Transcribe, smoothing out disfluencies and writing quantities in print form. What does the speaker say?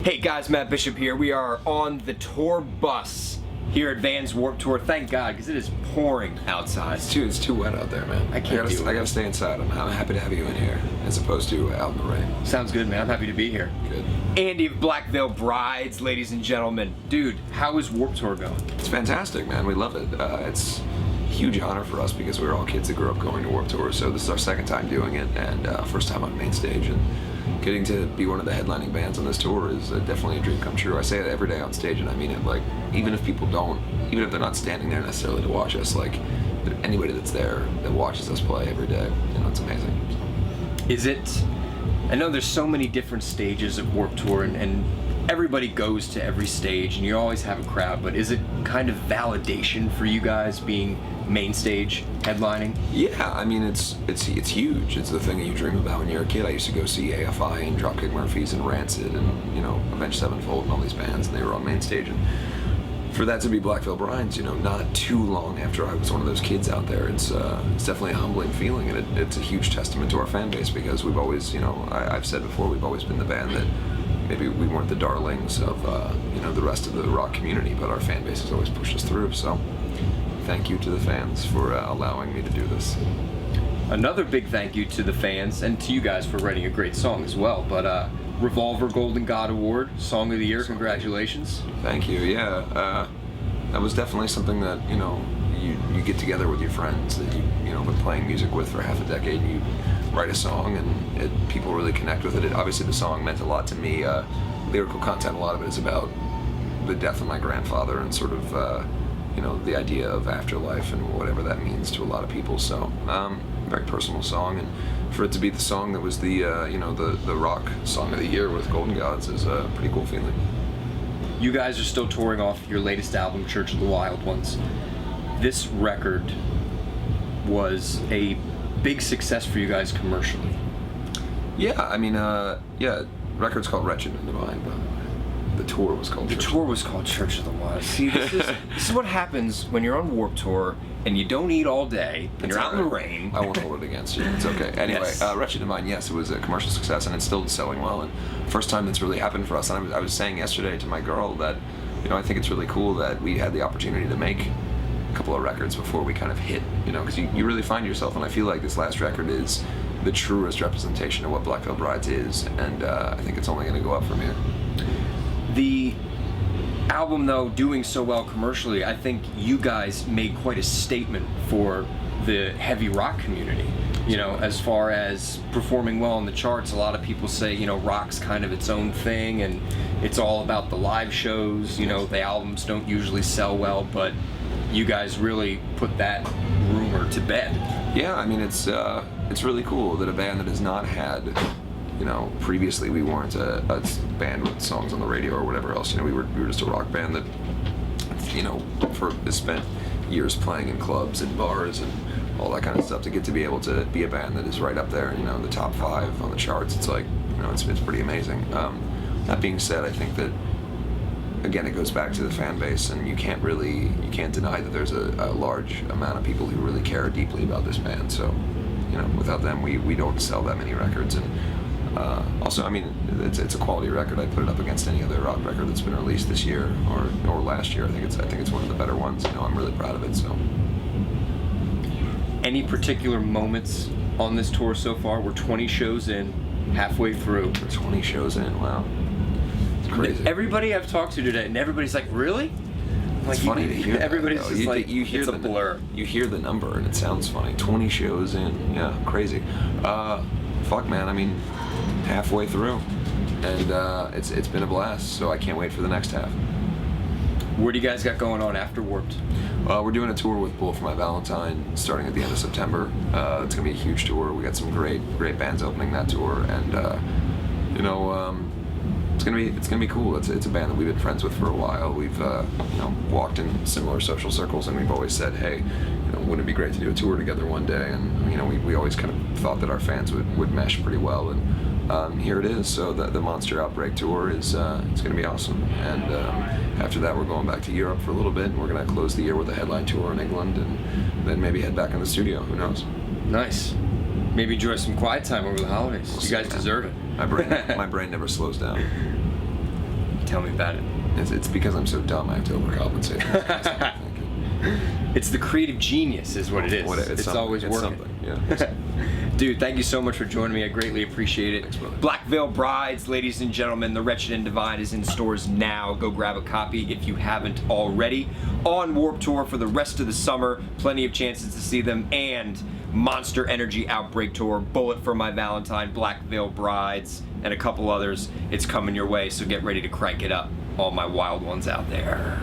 Hey guys, Matt Bishop here. We are on the tour bus here at Vans Warped Tour. Thank God, because it is pouring outside. It's too wet out there, man. I gotta stay inside. I'm happy to have you in here, as opposed to out in the rain. Sounds good, man. I'm happy to be here. Good. Andy of Black Veil Brides, ladies and gentlemen. Dude, how is Warped Tour going? It's fantastic, man. We love it. It's a huge honor for us because we were all kids that grew up going to Warped Tour. So this is our second time doing it, and first time on main stage. And getting to be one of the headlining bands on this tour is definitely a dream come true. I say it every day on stage, and I mean it. Like, even if people don't, even if they're not standing there necessarily to watch us, like, anybody that's there that watches us play every day, you know, it's amazing. Is it? I know there's so many different stages of Warped Tour, and everybody goes to every stage, and you always have a crowd. But is it kind of validation for you guys being main stage headlining? Yeah, I mean it's huge. It's the thing that you dream about when you're a kid. I used to go see AFI and Dropkick Murphys and Rancid and, you know, Avenged Sevenfold and all these bands, and they were on main stage. And for that to be Black Veil Brides, you know, not too long after I was one of those kids out there, it's definitely a humbling feeling, and it's a huge testament to our fan base because we've always, you know, I've said before, we've always been the band that maybe we weren't the darlings of you know, the rest of the rock community, but our fan base has always pushed us through. So thank you to the fans for allowing me to do this. Another big thank you to the fans and to you guys for writing a great song as well. But Revolver Golden God Award, Song of the Year, congratulations. Thank you. Yeah, that was definitely something that, you know, you get together with your friends that you know, been playing music with for half a decade, and you write a song and people really connect with it. Obviously the song meant a lot to me. Lyrical content, a lot of it is about the death of my grandfather and sort of you know, the idea of afterlife and whatever that means to a lot of people. So very personal song, and for it to be the song that was the you know, the rock song of the year with Golden Gods is a pretty cool feeling. You guys are still touring off your latest album, Church of the Wild Ones. This record was a big success for you guys commercially. Yeah, I mean, yeah, record's called Wretched and Divine, but the tour was called Church of the Wild. See, this is what happens when you're on Warped Tour and you don't eat all day and you're out in the rain. I won't hold it against you. It's okay. Anyway, yes. Wretched and Divine, yes, it was a commercial success, and it's still selling well. And first time that's really happened for us. And I was saying yesterday to my girl that, you know, I think it's really cool that we had the opportunity to make a couple of records before we kind of hit, you know, because you really find yourself, and I feel like this last record is the truest representation of what Black Veil Brides is, and I think it's only going to go up from here. The album, though, doing so well commercially, I think you guys made quite a statement for the heavy rock community. You know, as far as performing well on the charts, a lot of people say, you know, rock's kind of its own thing, and it's all about the live shows. You know, the albums don't usually sell well, but you guys really put that rumor to bed. Yeah, I mean, it's really cool that a band that has not had, you know, previously we weren't a band with songs on the radio or whatever else. You know, we were just a rock band that, you know, spent years playing in clubs and bars and all that kind of stuff. To get to be able to be a band that is right up there, you know, in the top 5 on the charts, it's like, you know, it's pretty amazing. That being said, I think that, again, it goes back to the fan base, and you can't deny that there's a large amount of people who really care deeply about this band. So, you know, without them, we don't sell that many records. And also, I mean, it's a quality record. I put it up against any other rock record that's been released this year or last year. I think it's one of the better ones. You know, I'm really proud of it. So, any particular moments on this tour so far? We're 20 shows in, halfway through. We're 20 shows in. Wow. Crazy. Everybody I've talked to today, and everybody's like, really? Like, it's funny to hear. Everybody's that, just like, you hear it's a blur. You hear the number, and it sounds funny. 20 shows in, yeah, crazy. Fuck, man. I mean, halfway through, and it's been a blast. So I can't wait for the next half. What do you guys got going on after Warped? We're doing a tour with Bull for My Valentine starting at the end of September. It's gonna be a huge tour. We got some great bands opening that tour, and you know. It's gonna be cool. It's a band that we've been friends with for a while. We've you know, walked in similar social circles, and we've always said, hey, you know, wouldn't it be great to do a tour together one day? And, you know, we always kind of thought that our fans would mesh pretty well, and here it is. So the Monster Outbreak tour is it's gonna be awesome. And after that, we're going back to Europe for a little bit, and we're gonna close the year with a headline tour in England, and then maybe head back in the studio. Who knows? Nice. Maybe enjoy some quiet time over the holidays. You guys deserve it. My brain never slows down. Tell me about it. It's because I'm so dumb I have to overcompensate. It's the creative genius is what it is. It's something. always It's working. something, yeah. Dude, thank you so much for joining me. I greatly appreciate it. Thanks, brother. Black Veil Brides, ladies and gentlemen, The Wretched and Divine is in stores now. Go grab a copy if you haven't already. On Warped Tour for the rest of the summer. Plenty of chances to see them. And Monster Energy Outbreak Tour, Bullet for My Valentine, Black Veil Brides, and a couple others. It's coming your way, so get ready to crank it up. All my wild ones out there.